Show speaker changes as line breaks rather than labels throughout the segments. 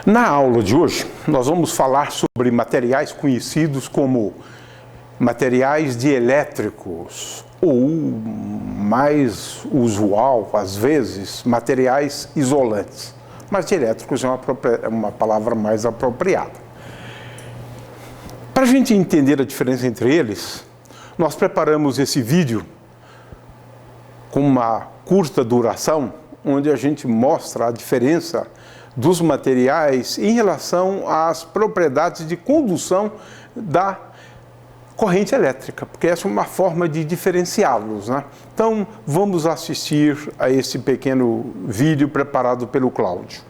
Na aula de hoje, nós vamos falar sobre materiais conhecidos como materiais dielétricos ou, mais usual, às vezes, materiais isolantes. Mas dielétricos é uma palavra mais apropriada. Para a gente entender a diferença entre eles, nós preparamos esse vídeo com uma curta duração, onde a gente mostra a diferença dos materiais em relação às propriedades de condução da corrente elétrica, porque essa é uma forma de diferenciá-los, né? Então, vamos assistir a esse pequeno vídeo preparado pelo Cláudio.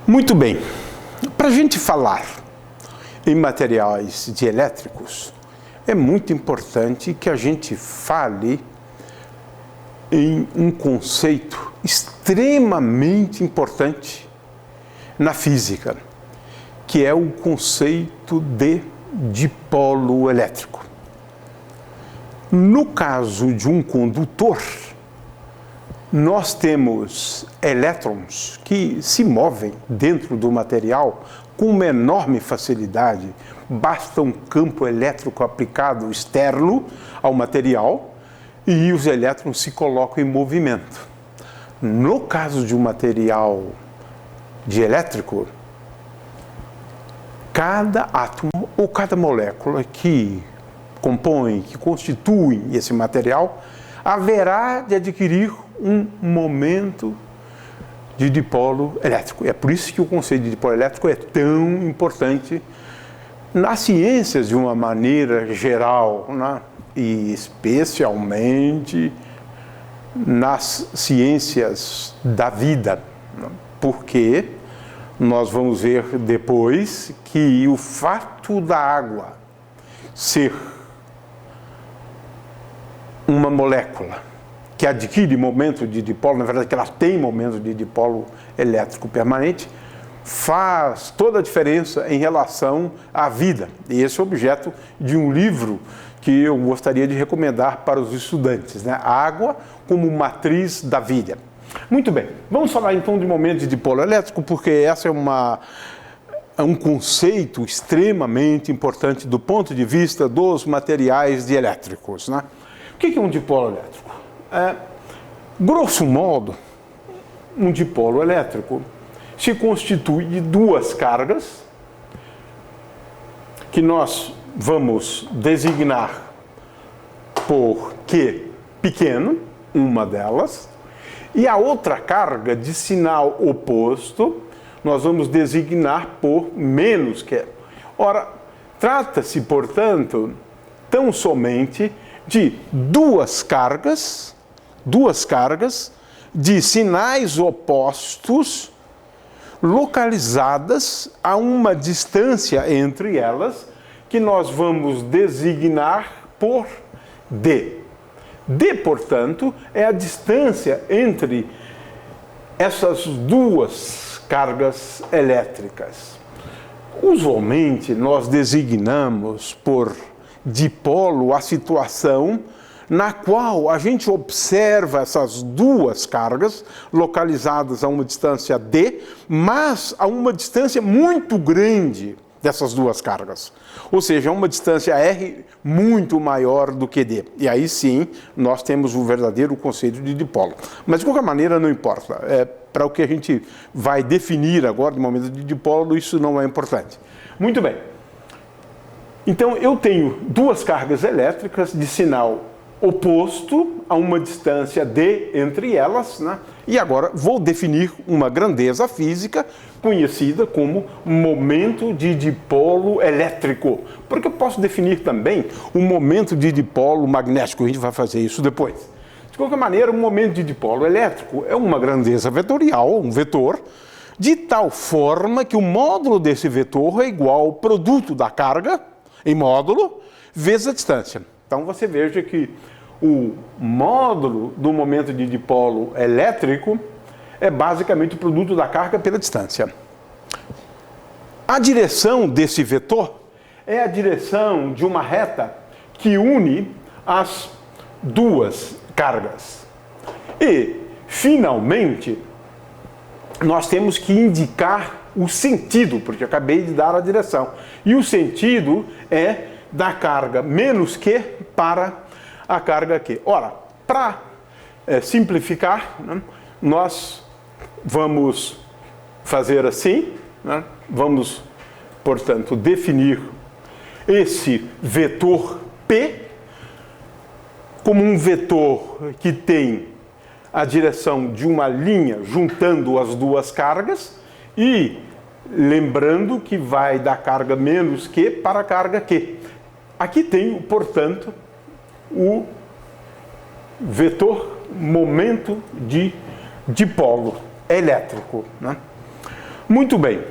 Muito bem, para a gente falar em materiais dielétricos, é muito importante que a gente fale em um conceito extremamente importante na física, que é o conceito de dipolo elétrico. No caso de um condutor, nós temos elétrons que se movem dentro do material com uma enorme facilidade. Basta um campo elétrico aplicado externo ao material e os elétrons se colocam em movimento. No caso de um material dielétrico, cada átomo ou cada molécula que compõe, que constitui esse material, haverá de adquirir um momento de dipolo elétrico. É por isso que o conceito de dipolo elétrico é tão importante nas ciências de uma maneira geral, né? E especialmente nas ciências da vida, né? Porque nós vamos ver depois que o fato da água ser uma molécula que adquire momento de dipolo, na verdade que ela tem momento de dipolo elétrico permanente, faz toda a diferença em relação à vida. E esse é o objeto de um livro que eu gostaria de recomendar para os estudantes, né? A água como matriz da vida. Muito bem, vamos falar então de momento de dipolo elétrico, porque essa é um conceito extremamente importante do ponto de vista dos materiais dielétricos, né? O que é um dipolo elétrico? Grosso modo, um dipolo elétrico se constitui de duas cargas que nós vamos designar por Q pequeno, uma delas, e a outra carga de sinal oposto nós vamos designar por menos Q. Ora, trata-se, portanto, tão somente de duas cargas de sinais opostos localizadas a uma distância entre elas que nós vamos designar por D. D, portanto, é a distância entre essas duas cargas elétricas. Usualmente, nós designamos por dipolo a situação na qual a gente observa essas duas cargas localizadas a uma distância D, mas a uma distância muito grande dessas duas cargas. Ou seja, uma distância R muito maior do que D. E aí sim, nós temos o verdadeiro conceito de dipolo. Mas de qualquer maneira, não importa. Para o que a gente vai definir agora, no momento de dipolo, isso não é importante. Muito bem. Então, eu tenho duas cargas elétricas de sinal oposto a uma distância D entre elas, né? E agora vou definir uma grandeza física conhecida como momento de dipolo elétrico, porque eu posso definir também o momento de dipolo magnético, a gente vai fazer isso depois. De qualquer maneira, o momento de dipolo elétrico é uma grandeza vetorial, um vetor, de tal forma que o módulo desse vetor é igual ao produto da carga em módulo vezes a distância. Então você veja que o módulo do momento de dipolo elétrico é basicamente o produto da carga pela distância. A direção desse vetor é a direção de uma reta que une as duas cargas. E, finalmente, nós temos que indicar o sentido, porque eu acabei de dar a direção. E o sentido é da carga menos Q para a carga Q. Ora, para simplificar, né, nós vamos fazer assim, né, vamos, portanto, definir esse vetor P como um vetor que tem a direção de uma linha juntando as duas cargas e lembrando que vai da carga menos Q para a carga Q. Aqui tenho, portanto, o vetor momento de dipolo elétrico, né? Muito bem.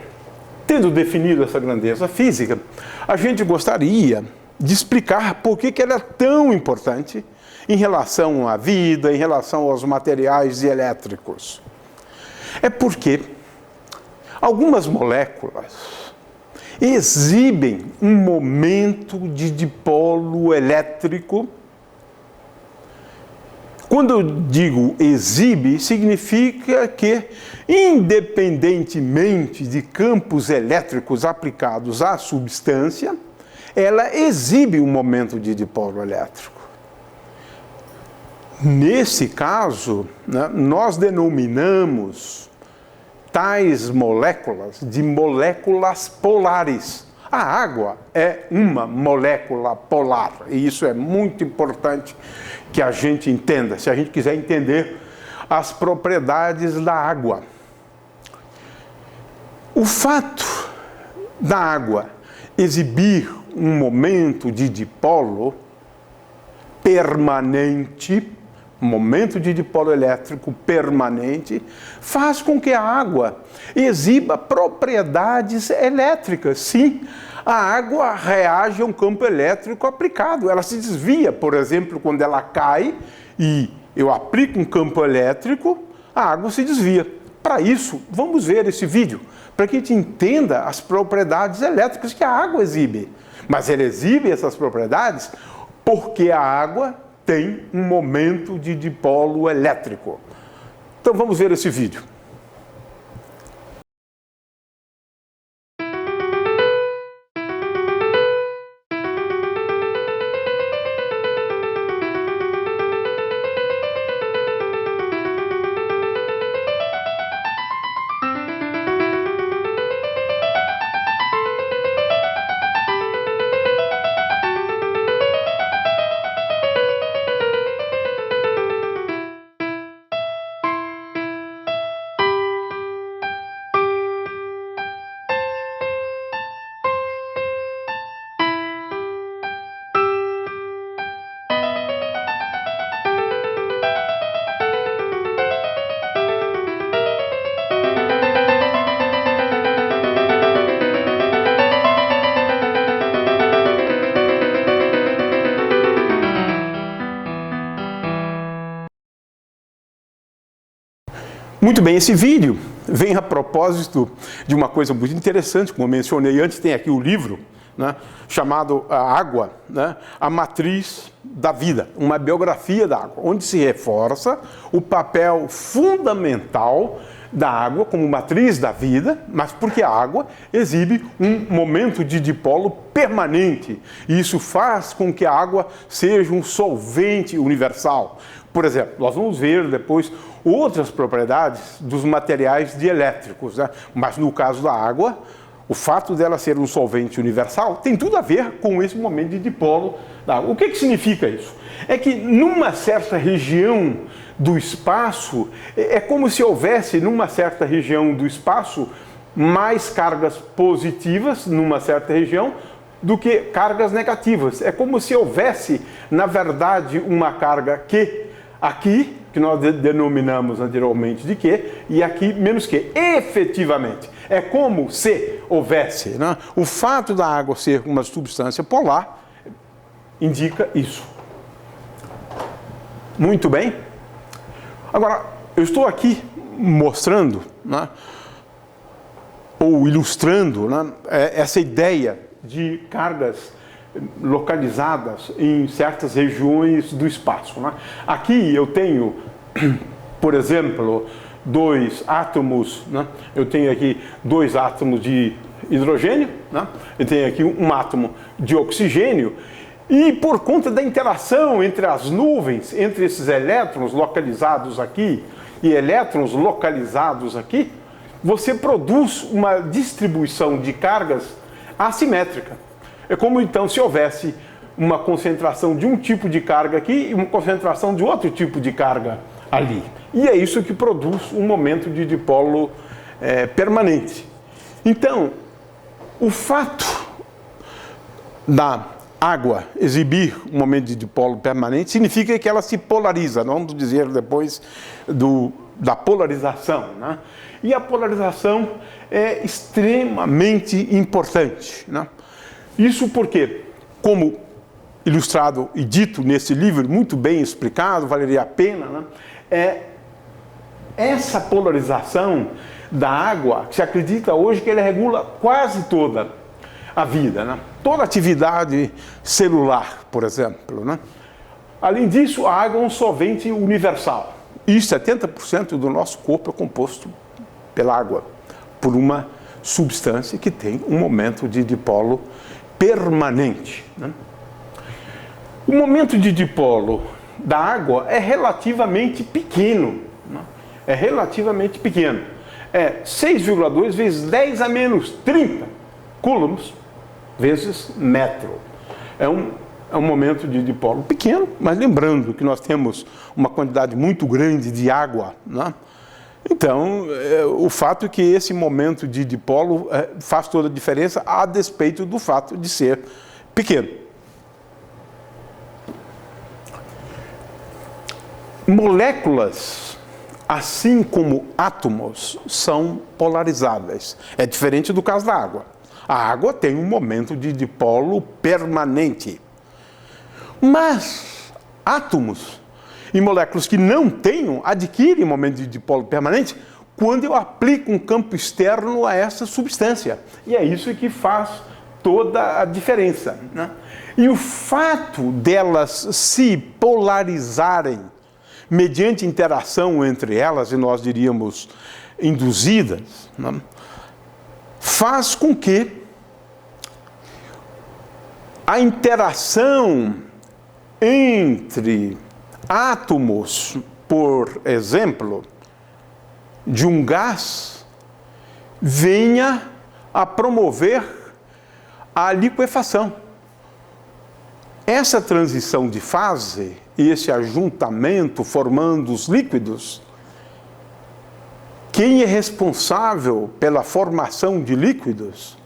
Tendo definido essa grandeza física, a gente gostaria de explicar por que ela é tão importante em relação à vida, em relação aos materiais elétricos. É porque algumas moléculas exibem um momento de dipolo elétrico. Quando eu digo exibe, significa que, independentemente de campos elétricos aplicados à substância, ela exibe um momento de dipolo elétrico. Nesse caso, né, nós denominamos tais moléculas de moléculas polares. A água é uma molécula polar, e isso é muito importante que a gente entenda, se a gente quiser entender as propriedades da água. O fato da água exibir um momento de dipolo permanente, momento de dipolo elétrico permanente, faz com que a água exiba propriedades elétricas. Sim, a água reage a um campo elétrico aplicado. Ela se desvia, por exemplo, quando ela cai e eu aplico um campo elétrico, a água se desvia. Para isso, vamos ver esse vídeo, para que a gente entenda as propriedades elétricas que a água exibe. Mas ela exibe essas propriedades porque a água tem um momento de dipolo elétrico. Então vamos ver esse vídeo. Muito bem, esse vídeo vem a propósito de uma coisa muito interessante, como eu mencionei antes, tem aqui o livro, né, chamado A Água, né, a Matriz da Vida, uma biografia da água, onde se reforça o papel fundamental da água como matriz da vida, mas porque a água exibe um momento de dipolo permanente, e isso faz com que a água seja um solvente universal. Por exemplo, nós vamos ver depois outras propriedades dos materiais dielétricos, né? Mas no caso da água, o fato dela ser um solvente universal tem tudo a ver com esse momento de dipolo da água. O que significa isso? É que numa certa região do espaço, é como se houvesse numa certa região do espaço mais cargas positivas numa certa região do que cargas negativas. É como se houvesse, na verdade, uma carga que aqui, que nós denominamos anteriormente de que, e aqui menos que, efetivamente. É como se houvesse, né? O fato da água ser uma substância polar indica isso. Muito bem. Agora, eu estou aqui mostrando, né, ou ilustrando, né, essa ideia de cargas localizadas em certas regiões do espaço, né? Aqui eu tenho, por exemplo, dois átomos, né? Eu tenho aqui dois átomos de hidrogênio, né? Eu tenho aqui um átomo de oxigênio, e por conta da interação entre as nuvens, entre esses elétrons localizados aqui e elétrons localizados aqui, você produz uma distribuição de cargas assimétrica. É como então se houvesse uma concentração de um tipo de carga aqui e uma concentração de outro tipo de carga ali. E é isso que produz um momento de dipolo permanente. Então, o fato da água exibir um momento de dipolo permanente significa que ela se polariza. Nós vamos dizer depois da polarização, né? E a polarização é extremamente importante, né? Isso porque, como ilustrado e dito nesse livro, muito bem explicado, valeria a pena, né? Essa polarização da água, que se acredita hoje que ela regula quase toda a vida, né? Toda atividade celular, por exemplo, né? Além disso, a água é um solvente universal. E 70% do nosso corpo é composto pela água, por uma substância que tem um momento de dipolo permanente, né? O momento de dipolo da água é relativamente pequeno, né? É relativamente pequeno. É 6,2 vezes 10 a menos 30 coulombs vezes metro. É um momento de dipolo pequeno, mas lembrando que nós temos uma quantidade muito grande de água, né? Então, o fato é que esse momento de dipolo faz toda a diferença a despeito do fato de ser pequeno. Moléculas, assim como átomos, são polarizáveis. É diferente do caso da água. A água tem um momento de dipolo permanente. Mas átomos e moléculas que não tenham adquirem momento de dipolo permanente quando eu aplico um campo externo a essa substância. E é isso que faz toda a diferença, né? E o fato delas se polarizarem mediante interação entre elas, e nós diríamos induzidas, né, faz com que a interação entre átomos, por exemplo, de um gás, venha a promover a liquefação. Essa transição de fase e esse ajuntamento formando os líquidos, quem é responsável pela formação de líquidos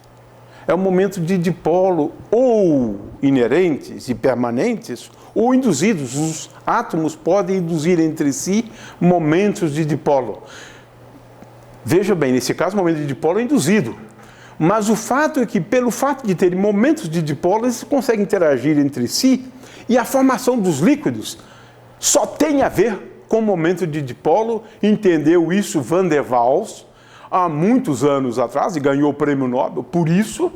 é o momento de dipolo ou inerentes e permanentes ou induzidos. Os átomos podem induzir entre si momentos de dipolo. Veja bem, nesse caso o momento de dipolo é induzido. Mas o fato é que, pelo fato de terem momentos de dipolo, eles conseguem interagir entre si e a formação dos líquidos só tem a ver com momento de dipolo, entendeu isso Van der Waals há muitos anos atrás e ganhou o prêmio Nobel por isso,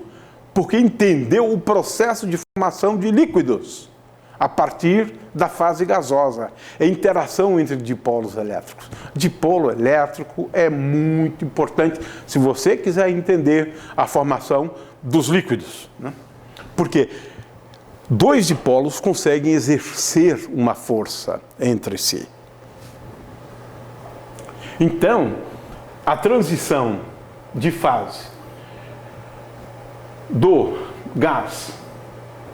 porque entendeu o processo de formação de líquidos a partir da fase gasosa, a interação entre dipolos elétricos. Dipolo elétrico é muito importante se você quiser entender a formação dos líquidos, né? Porque dois dipolos conseguem exercer uma força entre si. Então, a transição de fase do gás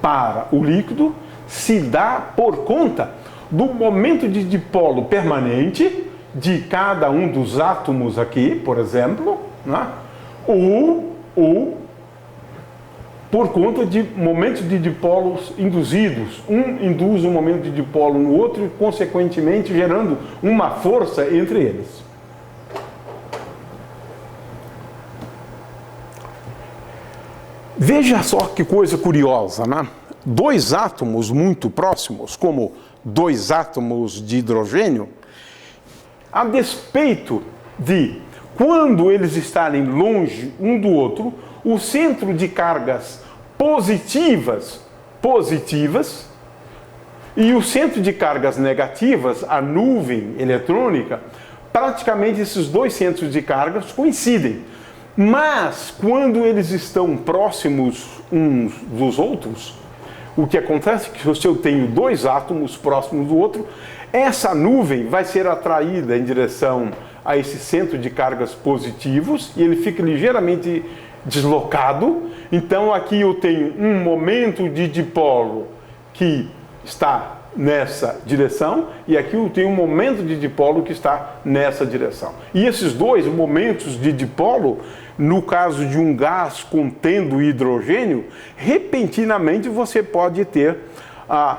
para o líquido se dá por conta do momento de dipolo permanente de cada um dos átomos aqui, por exemplo, né? ou por conta de momentos de dipolos induzidos. Um induz um momento de dipolo no outro e, consequentemente, gerando uma força entre eles. Veja só que coisa curiosa, né? Dois átomos muito próximos, como dois átomos de hidrogênio, a despeito de, quando eles estarem longe um do outro, o centro de cargas positivas e o centro de cargas negativas, a nuvem eletrônica, praticamente esses dois centros de cargas coincidem. Mas, quando eles estão próximos uns dos outros, o que acontece é que se eu tenho dois átomos próximos do outro, essa nuvem vai ser atraída em direção a esse centro de cargas positivos e ele fica ligeiramente deslocado. Então, aqui eu tenho um momento de dipolo que está nessa direção e aqui eu tenho um momento de dipolo que está nessa direção. E esses dois momentos de dipolo, no caso de um gás contendo hidrogênio, repentinamente você pode ter a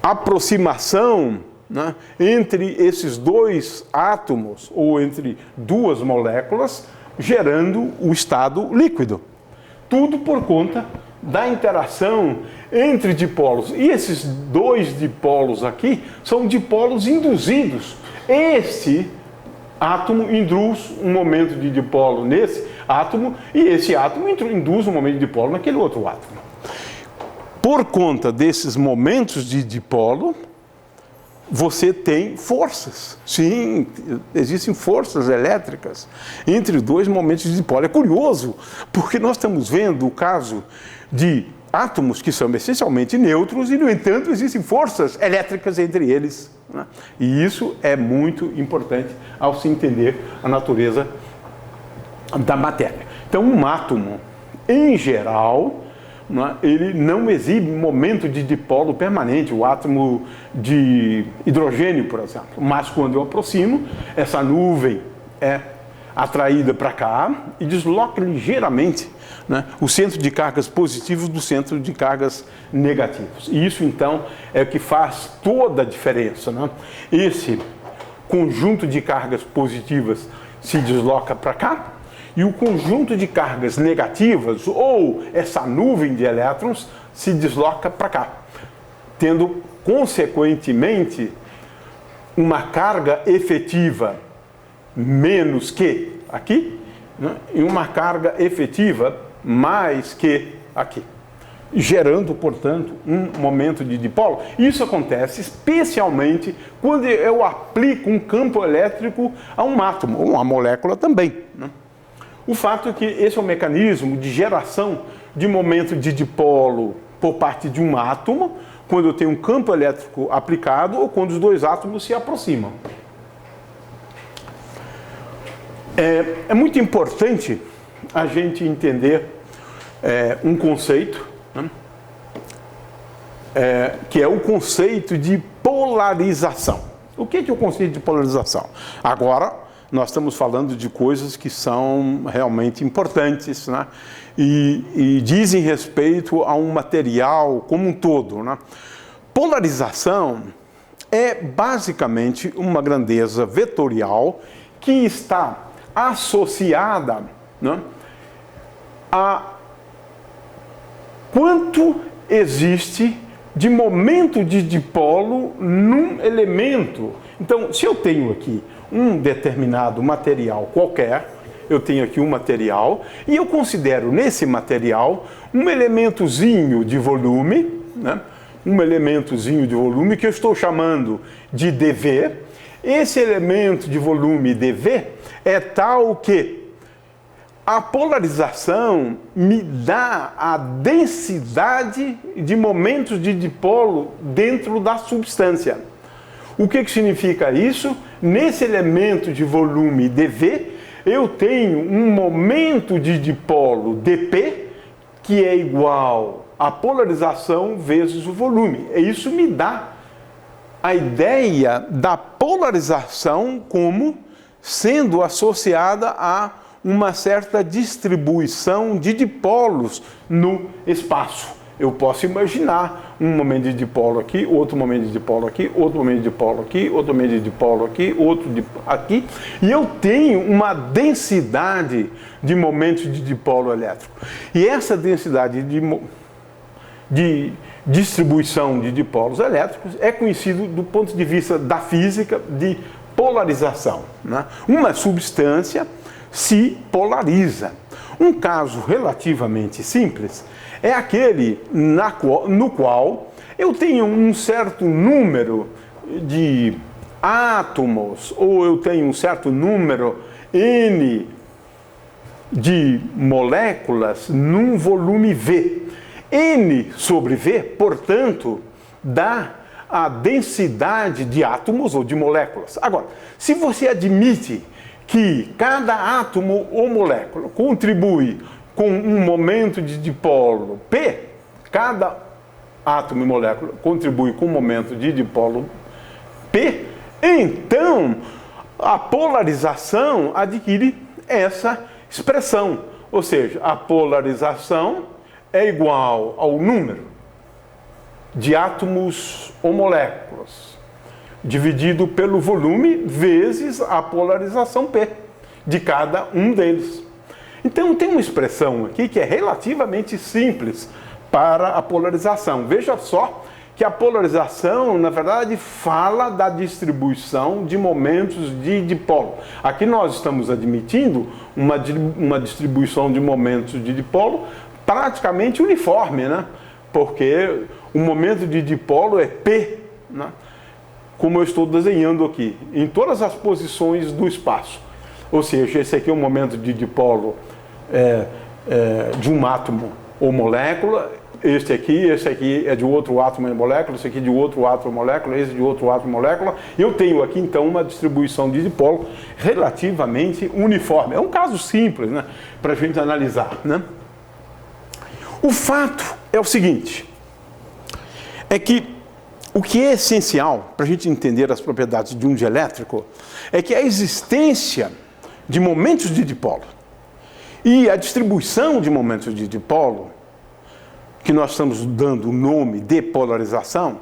aproximação, né, entre esses dois átomos ou entre duas moléculas, gerando o estado líquido. Tudo por conta da interação entre dipolos. E esses dois dipolos aqui são dipolos induzidos. Esse átomo induz um momento de dipolo nesse átomo e esse átomo induz um momento de dipolo naquele outro átomo. Por conta desses momentos de dipolo, você tem forças. Sim, existem forças elétricas entre dois momentos de dipolo. É curioso, porque nós estamos vendo o caso de átomos que são essencialmente neutros e, no entanto, existem forças elétricas entre eles, né? E isso é muito importante ao se entender a natureza da matéria. Então, um átomo, em geral, né, ele não exibe momento de dipolo permanente, o átomo de hidrogênio, por exemplo. Mas quando eu aproximo, essa nuvem é atraída para cá e desloca ligeiramente, né, o centro de cargas positivos do centro de cargas negativos. E isso, então, é o que faz toda a diferença, né? Esse conjunto de cargas positivas se desloca para cá, e o conjunto de cargas negativas, ou essa nuvem de elétrons, se desloca para cá, tendo, consequentemente, uma carga efetiva menos que aqui, né, e uma carga efetiva mais que aqui, gerando, portanto, um momento de dipolo. Isso acontece especialmente quando eu aplico um campo elétrico a um átomo, ou uma molécula também, né? O fato é que esse é um mecanismo de geração de momento de dipolo por parte de um átomo, quando eu tenho um campo elétrico aplicado ou quando os dois átomos se aproximam. É muito importante a gente entender um conceito, né, que é o conceito de polarização. O que é o conceito de polarização? Agora, nós estamos falando de coisas que são realmente importantes, né? E dizem respeito a um material como um todo, né? Polarização é basicamente uma grandeza vetorial que está associada, né, a quanto existe de momento de dipolo num elemento. Então, se eu tenho aqui um determinado material qualquer, eu tenho aqui um material, e eu considero nesse material um elementozinho de volume, né? Um elementozinho de volume que eu estou chamando de dV. Esse elemento de volume dV é tal que a polarização me dá a densidade de momentos de dipolo dentro da substância. O que significa isso? Nesse elemento de volume dV, eu tenho um momento de dipolo dP, que é igual a polarização vezes o volume. E isso me dá a ideia da polarização como sendo associada a uma certa distribuição de dipolos no espaço. Eu posso imaginar um momento de dipolo aqui, outro momento de dipolo aqui, outro momento de dipolo aqui, outro momento de dipolo aqui, outro aqui, e eu tenho uma densidade de momentos de dipolo elétrico. E essa densidade de distribuição de dipolos elétricos é conhecido do ponto de vista da física de polarização, né? Uma substância se polariza. Um caso relativamente simples é aquele no qual eu tenho um certo número de átomos, ou eu tenho um certo número N de moléculas num volume V. N sobre V, portanto, dá a densidade de átomos ou de moléculas. Agora, se você admite que cada átomo ou molécula contribui com um momento de dipolo P, cada átomo e molécula contribui com um momento de dipolo P, então a polarização adquire essa expressão. Ou seja, a polarização é igual ao número de átomos ou moléculas dividido pelo volume vezes a polarização P de cada um deles. Então tem uma expressão aqui que é relativamente simples para a polarização. Veja só que a polarização, na verdade, fala da distribuição de momentos de dipolo. Aqui nós estamos admitindo uma distribuição de momentos de dipolo praticamente uniforme, né? Porque o momento de dipolo é P, né? Como eu estou desenhando aqui, em todas as posições do espaço. Ou seja, esse aqui é um momento de dipolo de um átomo ou molécula, esse aqui é de outro átomo e molécula, esse aqui de outro átomo e molécula, esse de outro átomo e molécula. Eu tenho aqui, então, uma distribuição de dipolo relativamente uniforme. É um caso simples, né, para a gente analisar, né? O fato é o seguinte, é que o que é essencial para a gente entender as propriedades de um dielétrico é que a existência de momentos de dipolo e a distribuição de momentos de dipolo, que nós estamos dando o nome de polarização,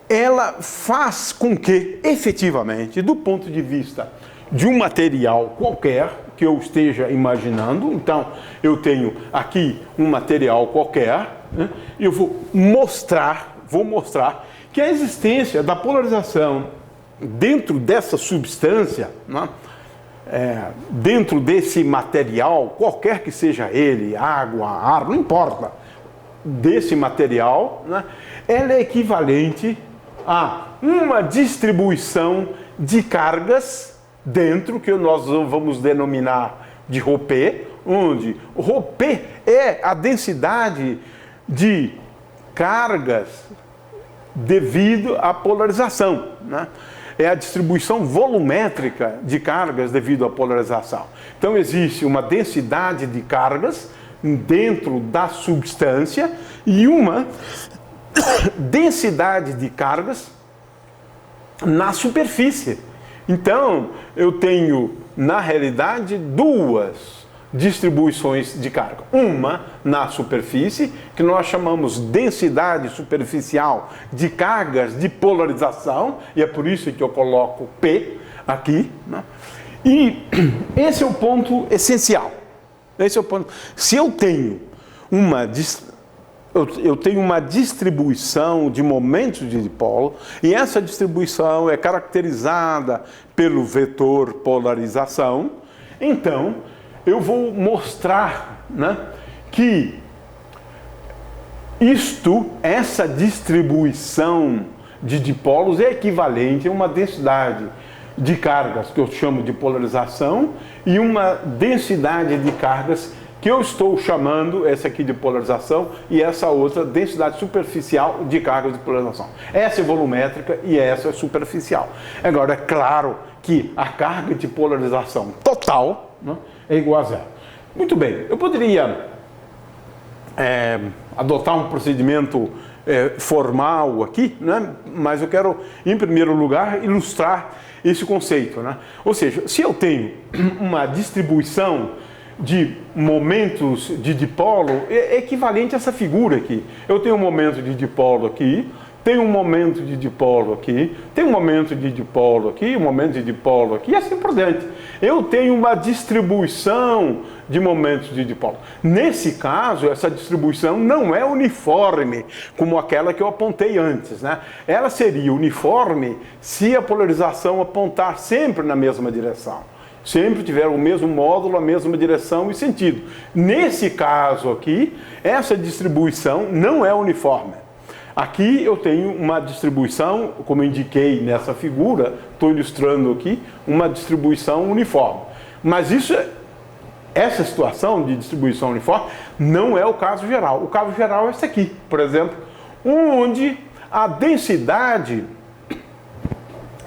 ela faz com que, efetivamente, do ponto de vista de um material qualquer que eu esteja imaginando, então eu tenho aqui um material qualquer, né, eu vou mostrar que a existência da polarização dentro dessa substância, né, dentro desse material, qualquer que seja ele, água, ar, não importa, desse material, né, ela é equivalente a uma distribuição de cargas dentro, que nós vamos denominar de ρP, onde ρP é a densidade de cargas devido à polarização, né? É a distribuição volumétrica de cargas devido à polarização. Então existe uma densidade de cargas dentro da substância e uma densidade de cargas na superfície. Então eu tenho, na realidade, duas distribuições de carga. Uma na superfície, que nós chamamos densidade superficial de cargas de polarização, e é por isso que eu coloco P aqui, né? E esse é o ponto essencial. Esse é o ponto. Se eu tenho eu tenho uma distribuição de momentos de dipolo, e essa distribuição é caracterizada pelo vetor polarização. Então, eu vou mostrar, né, que essa distribuição de dipolos é equivalente a uma densidade de cargas, que eu chamo de polarização, e uma densidade de cargas que eu estou chamando, essa aqui de polarização, e essa outra, densidade superficial de cargas de polarização. Essa é volumétrica e essa é superficial. Agora, é claro que a carga de polarização total, né, é igual a zero. Muito bem, eu poderia adotar um procedimento formal aqui, né, mas eu quero, em primeiro lugar, ilustrar esse conceito, né? Ou seja, se eu tenho uma distribuição de momentos de dipolo, é equivalente a essa figura aqui. Eu tenho um momento de dipolo aqui, tenho um momento de dipolo aqui, tenho um momento de dipolo aqui, um momento de dipolo aqui, e assim por diante. Eu tenho uma distribuição de momentos de dipolo. Nesse caso, essa distribuição não é uniforme, como aquela que eu apontei antes, né? Ela seria uniforme se a polarização apontar sempre na mesma direção. Sempre tiver o mesmo módulo, a mesma direção e sentido. Nesse caso aqui, essa distribuição não é uniforme. Aqui eu tenho uma distribuição, como eu indiquei nessa figura, estou ilustrando aqui, uma distribuição uniforme. Mas essa situação de distribuição uniforme não é o caso geral. O caso geral é esse aqui, por exemplo, onde a densidade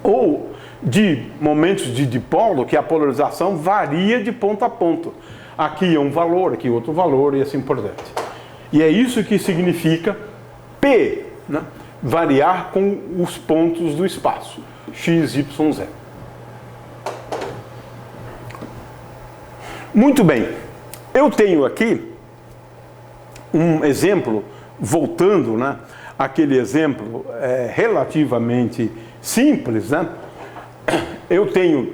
ou de momentos de dipolo, que é a polarização, varia de ponto a ponto. Aqui é um valor, aqui outro valor e assim por diante. E é isso que significa P, né, variar com os pontos do espaço, x, y, z. Muito bem, eu tenho aqui um exemplo, voltando, né, àquele exemplo relativamente simples, né? Eu tenho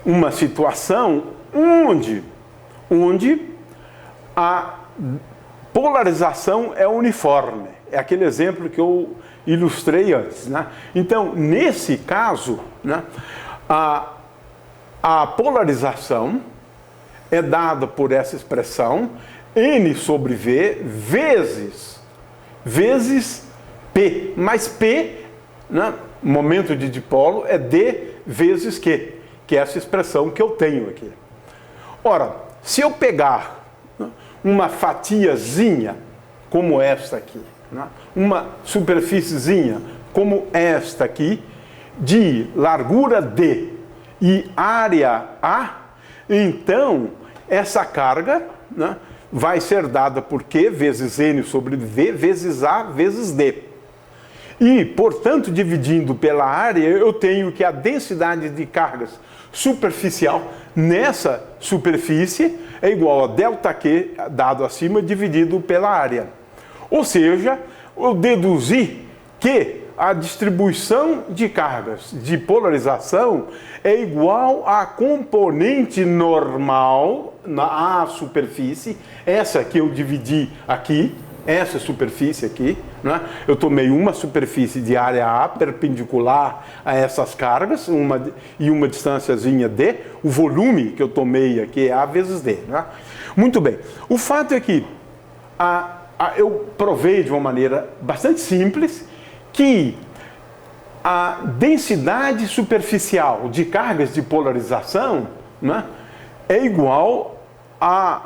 uma situação onde a polarização é uniforme. É aquele exemplo que eu ilustrei antes, né? Então, nesse caso, né, a polarização é dada por essa expressão N sobre V vezes P. Mas P, né, momento de dipolo, é D vezes Q, que é essa expressão que eu tenho aqui. Ora, se eu pegar uma fatiazinha como esta aqui, né, uma superfíciezinha como esta aqui, de largura D e área A, então essa carga, né, vai ser dada por Q vezes N sobre V vezes A vezes D. E, portanto, dividindo pela área, eu tenho que a densidade de cargas superficial nessa superfície é igual a ΔQ, dado acima, dividido pela área. Ou seja, eu deduzi que a distribuição de cargas de polarização é igual à componente normal na superfície, essa que eu dividi aqui, essa superfície aqui, né? Eu tomei uma superfície de área A perpendicular a essas cargas, e uma distânciazinha D, o volume que eu tomei aqui é A vezes D. Né? Muito bem, o fato é que eu provei de uma maneira bastante simples que a densidade superficial de cargas de polarização, né, é igual a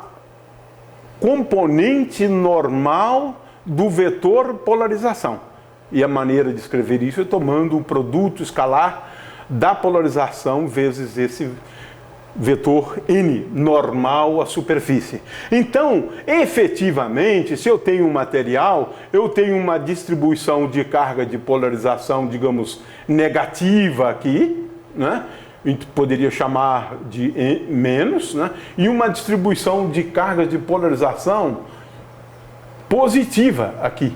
componente normal do vetor polarização. E a maneira de escrever isso é tomando o produto escalar da polarização vezes esse vetor N, normal à superfície. Então, efetivamente, se eu tenho um material, eu tenho uma distribuição de carga de polarização, digamos, negativa aqui, né? A gente poderia chamar de menos, né? E uma distribuição de cargas de polarização positiva aqui,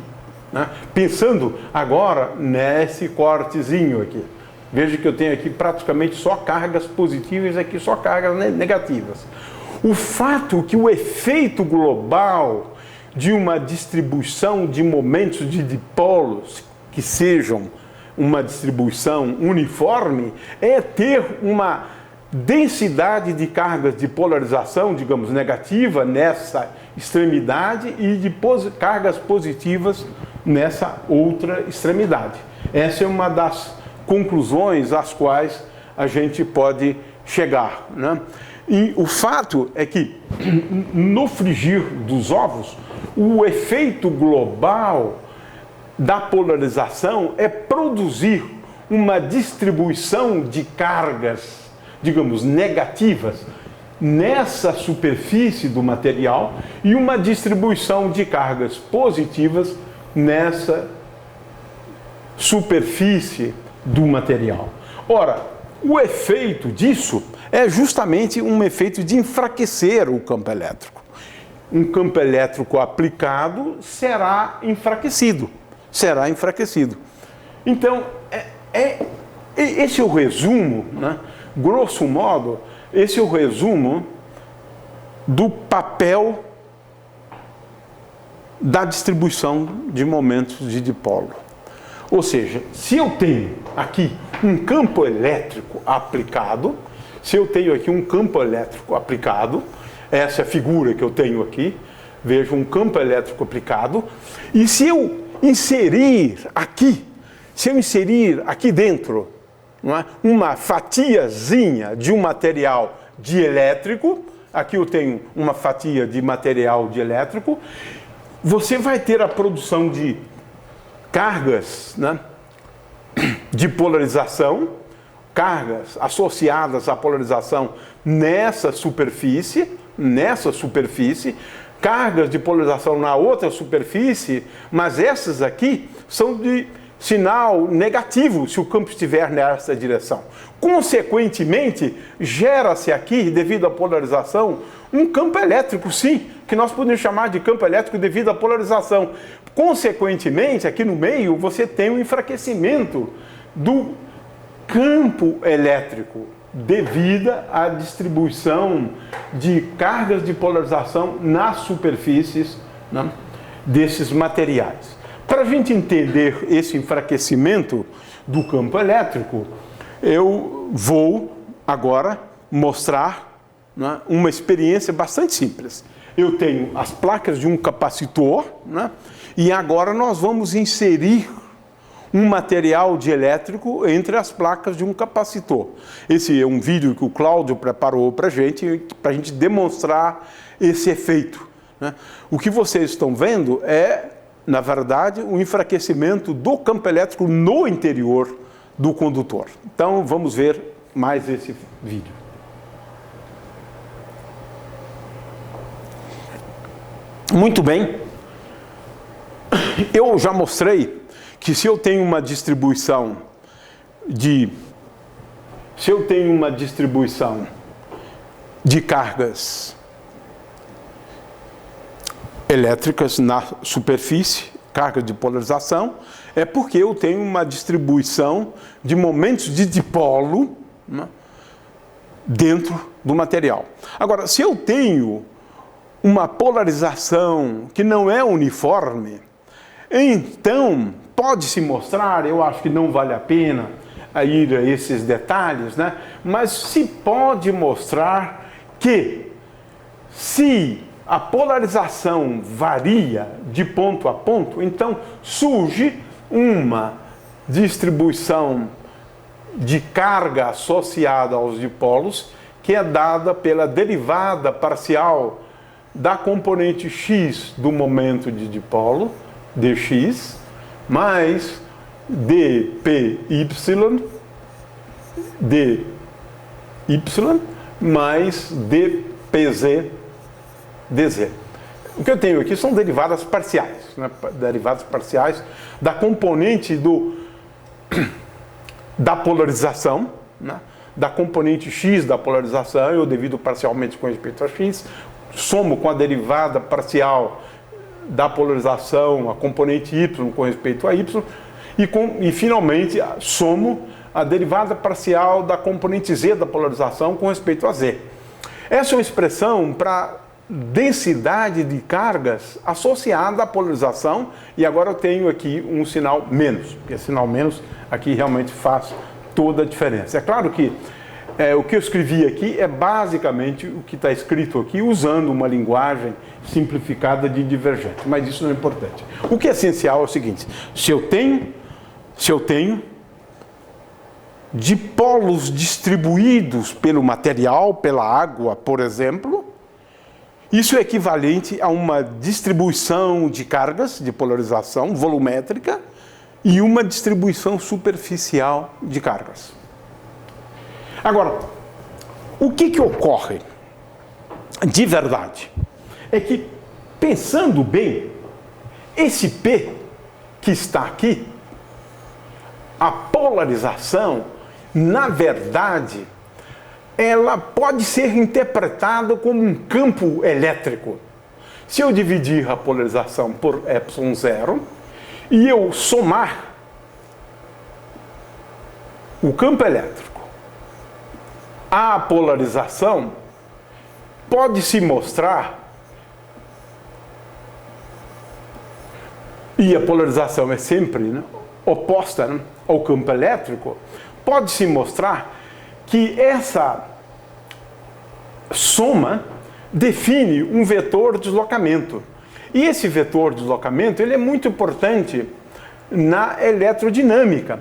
né? Pensando agora nesse cortezinho aqui. Veja que eu tenho aqui praticamente só cargas positivas e aqui só cargas negativas. O fato que o efeito global de uma distribuição de momentos de dipolos que sejam uma distribuição uniforme é ter uma densidade de cargas de polarização, digamos, negativa nessa extremidade e de cargas positivas nessa outra extremidade. Essa é uma das conclusões às quais a gente pode chegar, né? E o fato é que no frigir dos ovos, o efeito global da polarização é produzir uma distribuição de cargas, digamos, negativas nessa superfície do material e uma distribuição de cargas positivas nessa superfície do material. Ora, o efeito disso é justamente um efeito de enfraquecer o campo elétrico. Um campo elétrico aplicado será enfraquecido. Então, esse é o resumo, né? Grosso modo, esse é o resumo do papel da distribuição de momentos de dipolo. Ou seja, se eu tenho aqui um campo elétrico aplicado, essa é a figura que eu tenho aqui, vejo um campo elétrico aplicado, e se eu inserir aqui dentro, não é, uma fatiazinha de um material dielétrico, aqui eu tenho uma fatia de material dielétrico, você vai ter a produção de cargas, né, de polarização, cargas associadas à polarização nessa superfície, cargas de polarização na outra superfície, mas essas aqui são de sinal negativo se o campo estiver nessa direção. Consequentemente, gera-se aqui, devido à polarização, um campo elétrico, sim, que nós podemos chamar de campo elétrico devido à polarização. Consequentemente, aqui no meio, você tem um enfraquecimento do campo elétrico devido à distribuição de cargas de polarização nas superfícies, né, desses materiais. Para a gente entender esse enfraquecimento do campo elétrico, eu vou agora mostrar, né, uma experiência bastante simples. Eu tenho as placas de um capacitor, né, e agora nós vamos inserir um material dielétrico entre as placas de um capacitor. Esse é um vídeo que o Cláudio preparou para a gente demonstrar esse efeito, né? O que vocês estão vendo é, na verdade, o enfraquecimento do campo elétrico no interior do condutor. Então, vamos ver mais esse vídeo. Muito bem. Eu já mostrei que se eu tenho uma distribuição de cargas elétricas na superfície, carga de polarização, é porque eu tenho uma distribuição de momentos de dipolo, né, dentro do material. Agora, se eu tenho uma polarização que não é uniforme, então pode-se mostrar, eu acho que não vale a pena ir a esses detalhes, né? Mas se pode mostrar que se a polarização varia de ponto a ponto, então surge uma distribuição de carga associada aos dipolos que é dada pela derivada parcial da componente x do momento de dipolo, dx, mais dpy, dy, mais dpz, dz. O que eu tenho aqui são derivadas parciais, né? Derivadas parciais da componente da polarização, né? Da componente x da polarização, eu divido parcialmente com respeito a x, somo com a derivada parcial da polarização, a componente y com respeito a y, e finalmente somo a derivada parcial da componente z da polarização com respeito a z. Essa é uma expressão para densidade de cargas associada à polarização, e agora eu tenho aqui um sinal menos, porque sinal menos aqui realmente faz toda a diferença. É claro que o que eu escrevi aqui é basicamente o que está escrito aqui, usando uma linguagem simplificada de divergente, mas isso não é importante. O que é essencial é o seguinte: se eu tenho dipolos distribuídos pelo material, pela água, por exemplo, isso é equivalente a uma distribuição de cargas, de polarização volumétrica, e uma distribuição superficial de cargas. Agora, o que ocorre de verdade é que, pensando bem, esse P que está aqui, a polarização, na verdade, ela pode ser interpretada como um campo elétrico. Se eu dividir a polarização por ε0 e eu somar o campo elétrico à polarização, pode-se mostrar, e a polarização é sempre oposta ao campo elétrico, pode-se mostrar que essa soma define um vetor de deslocamento. E esse vetor de deslocamento ele é muito importante na eletrodinâmica,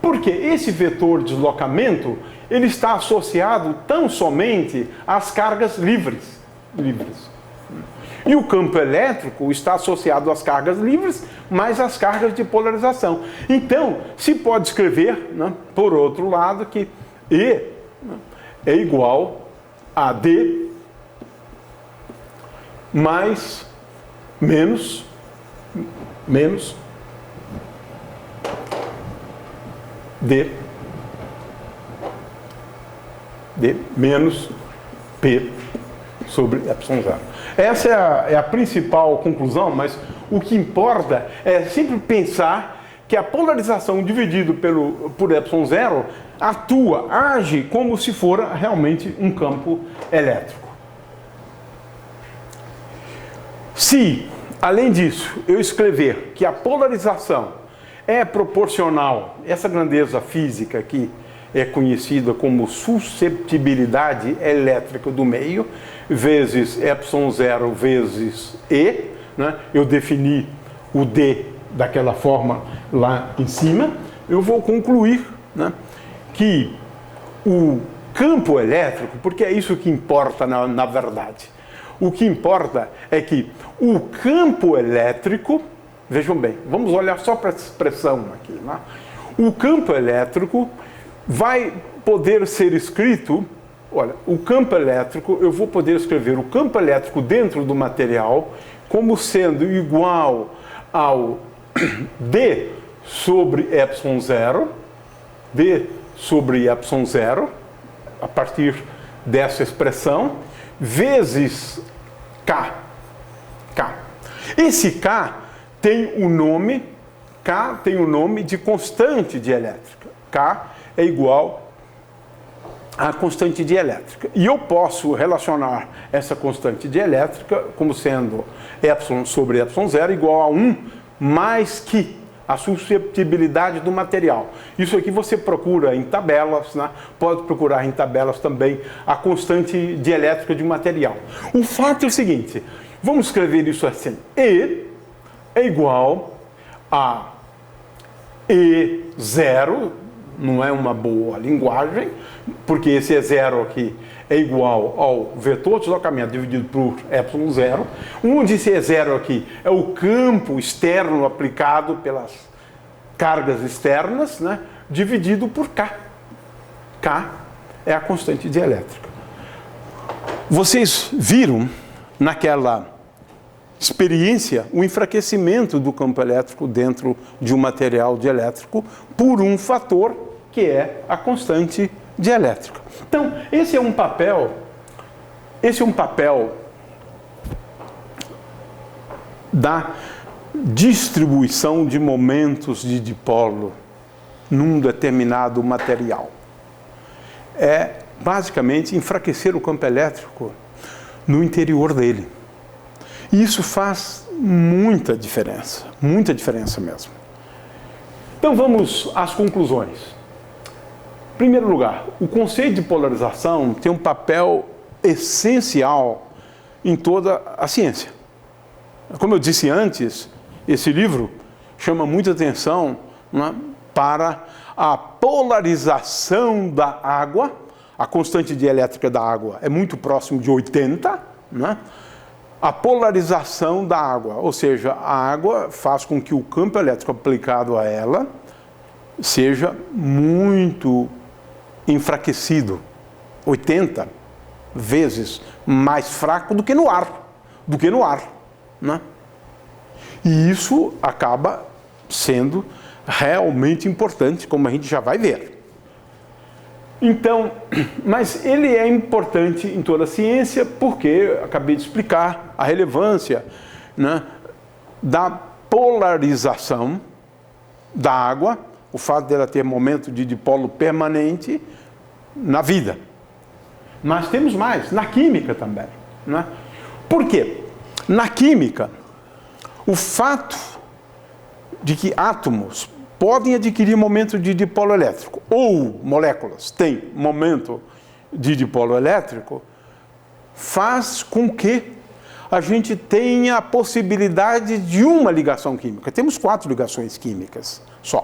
porque esse vetor de deslocamento ele está associado tão somente às cargas livres. E o campo elétrico está associado às cargas livres, mais às cargas de polarização. Então, se pode escrever, por outro lado, que E é igual a D mais menos D menos P sobre ε0. Essa é a principal conclusão, mas o que importa é sempre pensar que a polarização dividida por ε0 age como se for realmente um campo elétrico. Se, além disso, eu escrever que a polarização é proporcional, essa grandeza física aqui é conhecida como susceptibilidade elétrica do meio, vezes ε0 vezes E, eu defini o D daquela forma lá em cima, eu vou concluir que o campo elétrico, porque é isso que importa na verdade, o que importa é que o campo elétrico, vejam bem, vamos olhar só para essa expressão aqui, o campo elétrico vai poder ser escrito, olha, o campo elétrico, eu vou poder escrever o campo elétrico dentro do material como sendo igual ao D sobre ε0, D sobre ε0, a partir dessa expressão, vezes K. Esse K tem o nome de constante dielétrica. K é igual à constante dielétrica. E eu posso relacionar essa constante dielétrica como sendo ε sobre ε0 igual a 1 mais que a susceptibilidade do material. Isso aqui você procura em tabelas, pode procurar em tabelas também a constante dielétrica de um material. O fato é o seguinte, vamos escrever isso assim, E é igual a E0, não é uma boa linguagem, porque esse E0 aqui é igual ao vetor de deslocamento dividido por ε0, onde esse E0 aqui é o campo externo aplicado pelas cargas externas, dividido por K. K é a constante dielétrica. Vocês viram naquela experiência o enfraquecimento do campo elétrico dentro de um material dielétrico por um fator que é a constante dielétrica. Então, esse é um papel da distribuição de momentos de dipolo num determinado material. É basicamente, enfraquecer o campo elétrico no interior dele. E isso faz muita diferença mesmo. Então vamos às conclusões. Em primeiro lugar, o conceito de polarização tem um papel essencial em toda a ciência. Como eu disse antes, esse livro chama muita atenção, né, para a polarização da água. A constante dielétrica da água é muito próximo de 80, né? A polarização da água, ou seja, a água faz com que o campo elétrico aplicado a ela seja muito enfraquecido, 80 vezes mais fraco do que no ar, né? E isso acaba sendo realmente importante, como a gente já vai ver. Então, mas ele é importante em toda a ciência porque acabei de explicar a relevância, né, da polarização da água, o fato dela ter momento de dipolo permanente na vida. Mas temos mais, na química também, né? Por quê? Na química, o fato de que átomos podem adquirir momento de dipolo elétrico, ou moléculas têm momento de dipolo elétrico, faz com que a gente tenha a possibilidade de uma ligação química. Temos 4 ligações químicas só.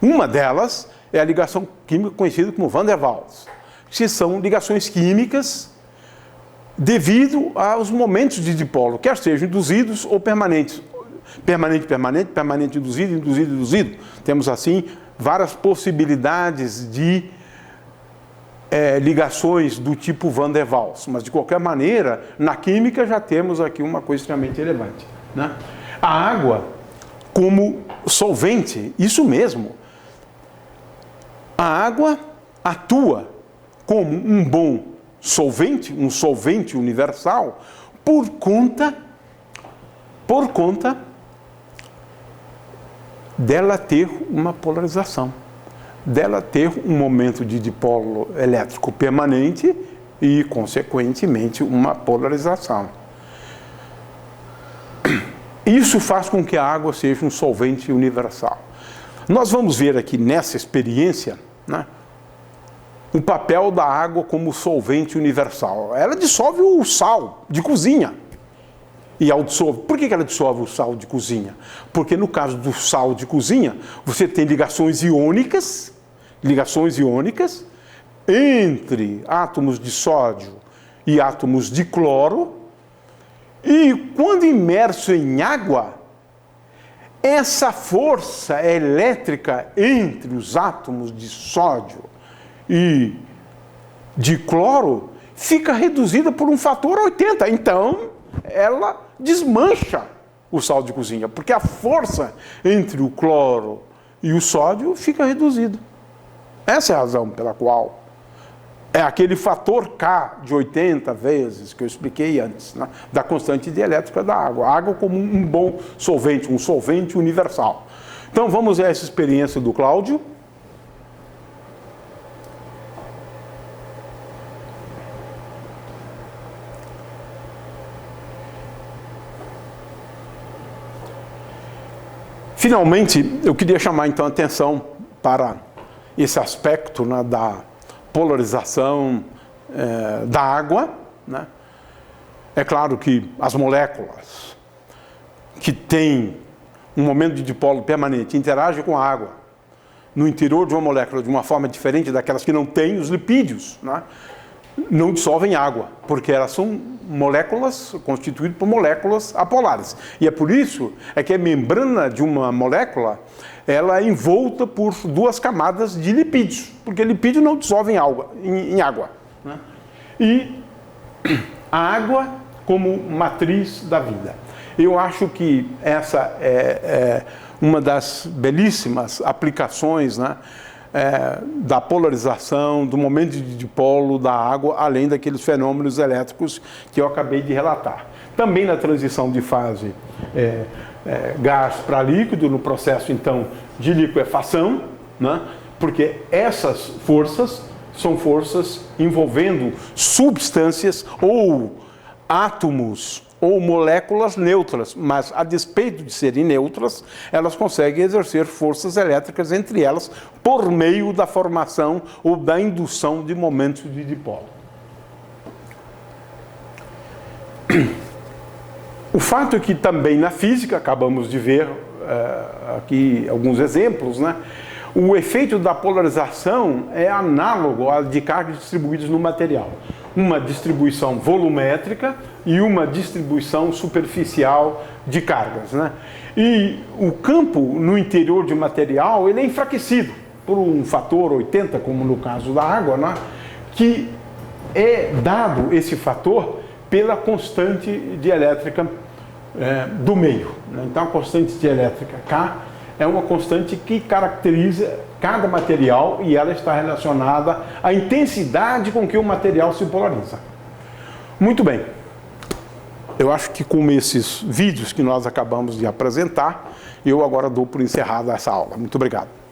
Uma delas é a ligação química conhecida como Van der Waals, que são ligações químicas devido aos momentos de dipolo, quer sejam induzidos ou permanentes. Permanente, induzido, induzido. Temos, assim, várias possibilidades de ligações do tipo Van der Waals. Mas, de qualquer maneira, na química já temos aqui uma coisa extremamente relevante, né? A água como solvente, isso mesmo. A água atua como um bom solvente, um solvente universal, por conta dela ter uma polarização, dela ter um momento de dipolo elétrico permanente e, consequentemente, uma polarização. Isso faz com que a água seja um solvente universal. Nós vamos ver aqui nessa experiência, né, o papel da água como solvente universal. Ela dissolve o sal de cozinha. E ao dissolver, por que ela dissolve o sal de cozinha? Porque no caso do sal de cozinha, você tem ligações iônicas entre átomos de sódio e átomos de cloro, e quando imerso em água, essa força elétrica entre os átomos de sódio e de cloro fica reduzida por um fator 80. Então, ela desmancha o sal de cozinha, porque a força entre o cloro e o sódio fica reduzida. Essa é a razão pela qual é aquele fator K de 80 vezes que eu expliquei antes, né, da constante dielétrica da água. A água como um bom solvente, um solvente universal. Então vamos a essa experiência do Cláudio. Finalmente, eu queria chamar então a atenção para esse aspecto, né, da polarização da água, né? É claro que as moléculas que têm um momento de dipolo permanente interagem com a água no interior de uma molécula de uma forma diferente daquelas que não têm. Os lipídios, né, não dissolvem água, porque elas são moléculas constituídas por moléculas apolares. E é por isso que a membrana de uma molécula ela é envolta por 2 camadas de lipídios, porque lipídio não dissolve em água, né? E a água como matriz da vida. Eu acho que essa é uma das belíssimas aplicações, né, da polarização, do momento de dipolo da água, além daqueles fenômenos elétricos que eu acabei de relatar. Também na transição de fase gás para líquido, no processo então de liquefação, né, porque essas forças são forças envolvendo substâncias ou átomos ou moléculas neutras, mas a despeito de serem neutras, elas conseguem exercer forças elétricas entre elas por meio da formação ou da indução de momentos de dipolo. O fato é que também na física, acabamos de ver aqui alguns exemplos, né? O efeito da polarização é análogo ao de cargas distribuídas no material. Uma distribuição volumétrica e uma distribuição superficial de cargas, né? E o campo no interior de material ele é enfraquecido por um fator 80, como no caso da água, né? Que é dado esse fator pela constante dielétrica do meio, né? Então a constante dielétrica K é uma constante que caracteriza cada material e ela está relacionada à intensidade com que o material se polariza. Muito bem. Eu acho que com esses vídeos que nós acabamos de apresentar, eu agora dou por encerrada essa aula. Muito obrigado.